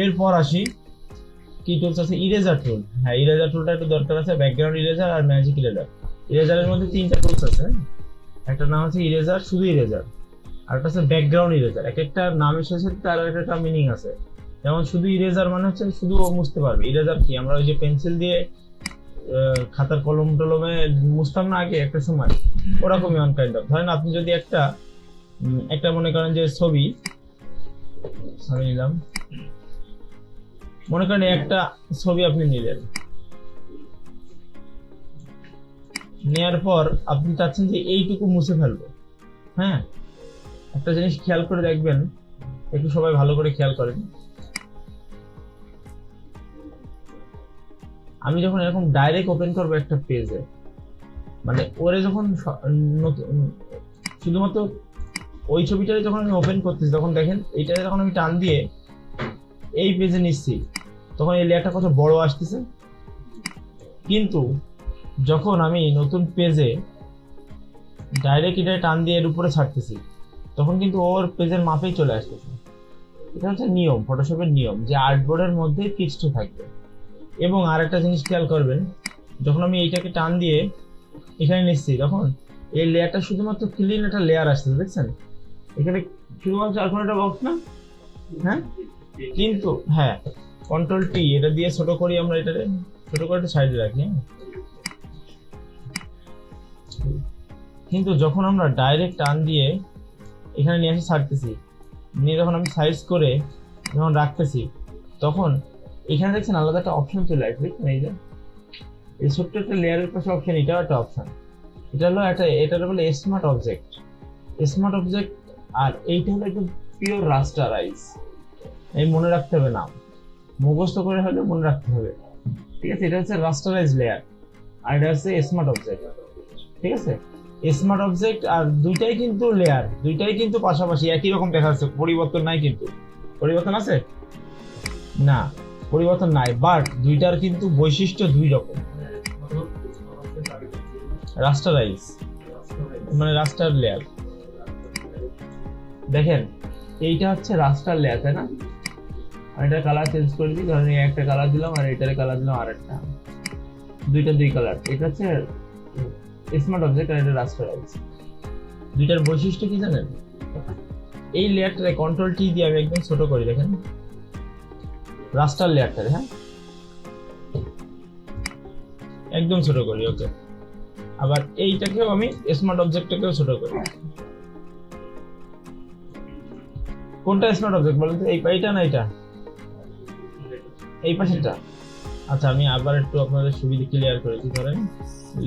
এরপর আসি কি টুলস আছে, ইরেজার টুল। হ্যাঁ, ইরেজার টুলটা একটু দরকার আছে, ব্যাকগ্রাউন্ড ইরেজার আর ম্যাজিক ইরেজার। ইরেজারের মধ্যে তিনটা টুলস আছে, একটা নাম হচ্ছে ইরেজার, শুধু ইরেজার, আর একটা হচ্ছে ব্যাকগ্রাউন্ড ইরেজার। এক একটা নামের সাথে তার একটা মিনিং আছে। যেমন শুধু ইরেজার মানে হচ্ছে শুধু ও মুছতে পারবে। ইরেজার কি, আমরা ওই যে পেন্সিল দিয়ে খাতার কলম টলমে মুছতাম না আগে একটা সময়, ওরকমই অন কাইন্ড অফ। ধরেন আপনি যদি একটা মনে করেন যে ছবি আমি নিলাম, মনে করেন একটা ছবি আপনি নিলেন, নেয়ার পর আপনি চাচ্ছেন যে এইটুকু মুছে ফেলবো। হ্যাঁ, একটা জিনিস খেয়াল করে দেখবেন, একটু সবাই ভালো করে খেয়াল করেন। আমি যখন এরকম ডাইরেক্ট ওপেন করবো একটা পেজে, মানে ওরে যখন শুধুমাত্র ওই ছবিটারে যখন আমি ওপেন করতেছি, তখন দেখেন এইটারে যখন আমি টান দিয়ে এই পেজে নিচ্ছি, তখন এই লেয়ারটা কত বড় আসতেছে। কিন্তু যখন আমি নতুন পেজে ডাইরেক্ট এটা টান দিয়ে এর উপরে ছাড়তেছি, তখন কিন্তু ওর পেজের মাপেই চলে আসতেছে। এটা হচ্ছে নিয়ম, ফটোশপের নিয়ম, যে আর্টবোর্ডের মধ্যে ফিক্সড থাকবে। এবং আরেকটা জিনিস খেয়াল করবেন, যখন আমি এইটাকে টান দিয়ে এখানে নিচ্ছি, তখন এই লেয়ারটা শুধুমাত্র ক্লিন একটা লেয়ার আসতেছে, দেখছেন এখানে শুধুমাত্র আর কোনো একটা বক্স না। হ্যাঁ, কিন্তু হ্যাঁ, কন্ট্রোল টি এটা দিয়ে ছোট করি, আমরা এটাকে ছোট করে একটা সাইডে রাখি। কিন্তু যখন আমরা ডাইরেক্ট টান দিয়ে এখানে নিয়ে এসে ছাড়তেছি, নিয়ে যখন আমি সাইজ করে যখন রাখতেছি, তখন এখানে দেখছেন আলাদা একটা অপশন চলে আসবে। এই ছোট্ট একটা লেয়ারের পাশে অপশন, এটাও একটা অপশন। এটা বলে স্মার্ট অবজেক্ট। স্মার্ট অবজেক্ট, আর এইটা হলো একদম পিওর রাস্টারাইজ। এই মনে রাখতে হবে না, মুখস্থ করে হলে মনে রাখতে হবে, ঠিক আছে? এটা হচ্ছে রাস্টারাইজ লেয়ার, আর এটা হচ্ছে স্মার্ট অবজেক্ট, ঠিক আছে? স্মার্ট অবজেক্ট আর দুইটাই কিন্তু লেয়ার, দুইটাই কিন্তু পাশাপাশি একই রকম দেখা যাচ্ছে, পরিবর্তন নাই। কিন্তু পরিবর্তন আছে না, পরিবর্তন নাই, বাট দুইটার কিন্তু বৈশিষ্ট্য দুই রকম। রাস্টারাইজ মানে রাস্টার লেয়ার। দেখেন এইটা হচ্ছে রাস্টার লেয়ার, তাই না? আমি এটা কালার চেঞ্জ করে দিই, ধরেন একটা কালার দিলাম আর এটারে কালার দিলাম আর একটা, দুই কালার। এটা হচ্ছে স্মার্ট অবজেক্ট আর এটা রাস্টারাইজ। দুইটার বৈশিষ্ট্য কি জানেন? এই লেয়ারটারে কন্ট্রোল টি দিয়ে আমি একদম ছোট করি, দেখেন রাস্টার লেয়ারটারে, হ্যাঁ একদম ছোট করি, ওকে। আবার এইটাকেও আমি স্মার্ট অবজেক্টটাকেও ছোট করি। কোনটা স্মার্ট অবজেক্ট বলেন তো? এইটা না এটা? এই পাশেরটা? আচ্ছা, আমি আবার একটু আপনাদের সুবিধা ক্লিয়ার করেছি, ধরেন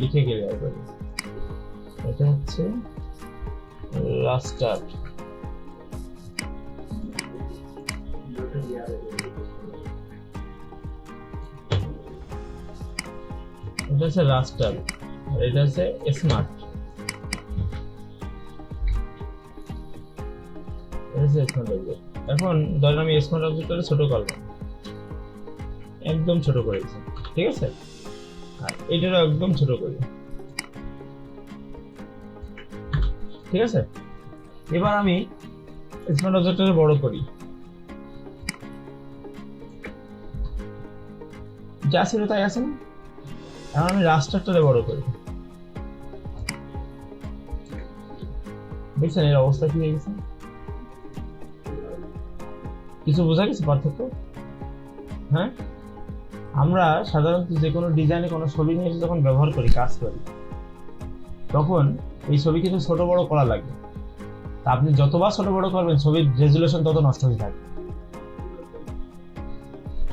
লিখে ক্লিয়ার করি। এটা হচ্ছে রাস্টার, এটা হচ্ছে রাস্টার, আর এটা হচ্ছে স্মার্ট। এখন ধরেন আমি স্মার্ট অবজেক্টটা ছোট করলাম, একদম ছোট করেছি, ঠিক আছে? আর এটারও একদম ছোট করি, ঠিক আছে? এবার আমি স্মার্ট অবজেক্টটা বড় করি, যা ছিল তাই আছে না? এখন আমি রাস্টারটারে বড় করি, দেখছেন এর অবস্থা কি হয়ে গেছে? কিছু বোঝা গেছে পার্থক্য? হ্যাঁ, আমরা সাধারণত যে কোনো ডিজাইনে কোনো ছবি নিয়ে যখন ব্যবহার করি, কাজ করি, তখন এই ছবি কিন্তু ছোট বড় করা লাগে। তা আপনি যতবার ছোট বড় করবেন, ছবির রেজুলেশন তত নষ্ট হয়ে থাকে।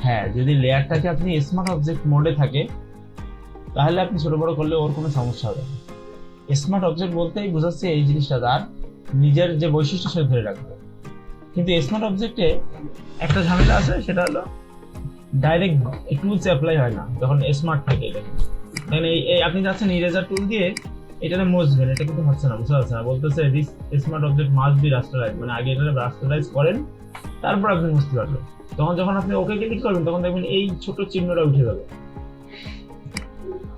হ্যাঁ, যদি লেয়ারটাকে আপনি স্মার্ট অবজেক্ট মোডে থাকে, তাহলে আপনি ছোট বড় করলে ওর কোনো সমস্যা হবে না। স্মার্ট অবজেক্ট বলতেই বোঝাচ্ছে এই জিনিসটা তার নিজের যে বৈশিষ্ট্য সে ধরে রাখবে। কিন্তু স্মার্ট অবজেক্টে একটা ঝামেলা আছে, সেটা হলো ডাইরেক্ট টুলস অ্যাপ্লাই হয় না যখন স্মার্ট থাকে। দেখেন এই আপনি যাচ্ছেন ইরেজার টুল দিয়ে এটারে মুছবেন, এটা কিন্তু হচ্ছে না, বুঝতে পারছেন না? বলতেছে this smart object must be rasterise, মানে আগে এটা রাস্টারাইজ করেন, তারপর আপনি মুছতে পারবেন। তখন যখন আপনি ওকে ক্লিক করবেন, তখন দেখবেন এই ছোট চিহ্নটা উঠে যাবে,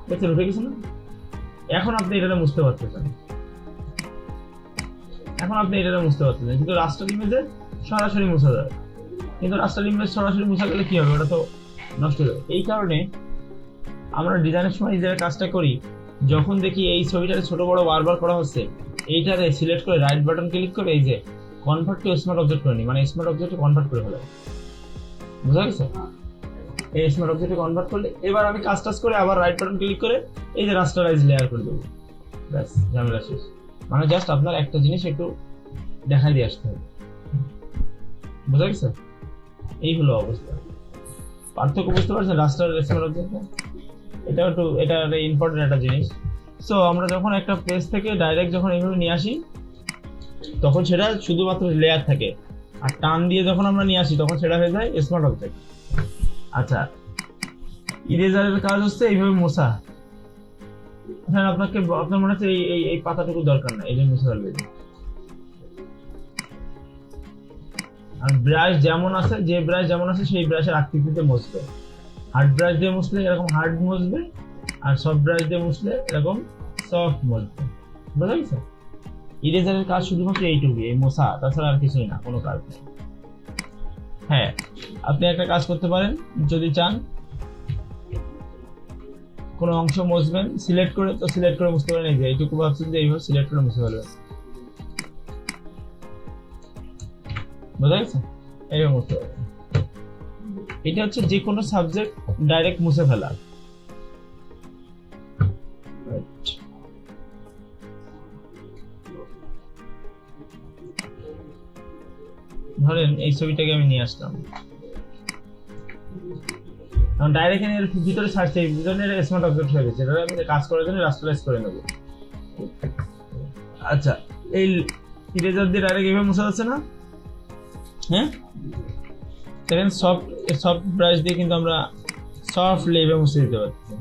দেখছেন উঠে গেছে না? এখন আপনি এটারে মুছতে পারতেছেন, কিন্তু রাস্টার ইমেজে সরাসরি মুছা যায়। কিন্তু রাস্টার ইমেজ সরাসরি মুছে গেলে কি হবে, ওটা তো নষ্ট হয়ে যাবে। এই কারণে আমরা ডিজাইনের সময় এই যে কাজটা করি, যখন দেখি এই ছবিটারে ছোট বড় বারবার করা হচ্ছে, এইটারে সিলেক্ট করে রাইট বাটন ক্লিক করে এই যে কনভার্ট টু স্মার্ট অবজেক্ট করে নিই, মানে স্মার্ট অবজেক্টে কনভার্ট করে ফেলে। বুঝা গেছে? এই স্মার্ট অবজেক্টে কনভার্ট করলে এবার আমি কাজ টাজ করে আবার রাইট বাটন ক্লিক করে এই যে রাস্টারাইজ লেয়ার করে দেবো, ব্যাস ঝামেলা শেষ। মানে জাস্ট আপনার একটা জিনিস একটু দেখাই দিয়ে আসতে হবে। বুঝা গেছে? এই হলো অবস্থা। পার্থক্য বুঝতে পারছেন রাস্টার স্মার্ট অবজেক্টে? এটা ইম্পর্টেন্ট একটা জিনিস। সো আমরা যখন একটা পেজ থেকে ডাইরেক্ট যখন এইভাবে নিয়ে আসি, তখন সেটা শুধুমাত্র লেয়ার থাকে, আর টান দিয়ে যখন আমরা নিয়ে আসি তখন সেটা হয়ে যায় স্মার্ট অবজেক্ট। আচ্ছা, ইরেজারের কাজ হচ্ছে এইভাবে মোছা। হ্যাঁ, আপনার মনে হচ্ছে এই পাতাটুকু দরকার না, এই যে মুছে ফেলবে। আর ব্রাশ যেমন আছে, যে ব্রাশ যেমন আছে সেই ব্রাশের আকৃতিতে মুছবে। হার্ড ব্রাশ দিয়ে মুছলে এরকম হার্ড মুছবে, আর সফট ব্রাশ দিয়ে মুছলে এরকম সফট মুছবে। বুঝা গেছে? ইরেজারের কাজ শুধুমাত্র এইটুকুই, এই মোছা, তাছাড়া আর কিছুই না, কোনো কাজ নেই। হ্যাঁ, আপনি একটা কাজ করতে পারেন, যদি চান কোনো অংশ মুছবেন, সিলেক্ট করে মুছতে পারেন। এই যে এইটুকু ভাবছেন যে এইভাবে সিলেক্ট করে মুছে ফেলবেন। বুঝা গেছে? এইভাবে মুছতে পারবেন। এটা হচ্ছে যে কোনো সাবজেক্ট ডাইরেক্ট মুছে ফেলা। ধরেন এই ছবিটাকে আমি নিয়ে আসলাম, ডাইরেক্ট এর ভিতরে সার্চ, এই ভিতরে স্মার্ট অবজেক্ট হয়ে গেছে। এটা আমি কাজ করার জন্য রাস্টারাইজ করে নেব। আচ্ছা, এই ইরেজার দিয়ে ডাইরেক্ট এইভাবে মুছা যাচ্ছে না? হ্যাঁ, দেখেন সফট ব্রাশ দিয়ে কিন্তু আমরা সফটলি এইভাবে মুছে দিতে পারছি।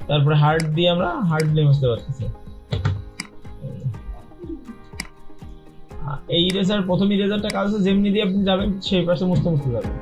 তারপরে হার্ড দিয়ে আমরা হার্ডলি মুছতে পারতেছি। এই ইরেজার, প্রথম ইরেজারটা কাজ হচ্ছে যেমনি দিয়ে আপনি যাবেন সেই পাশে মুছতে যাবেন।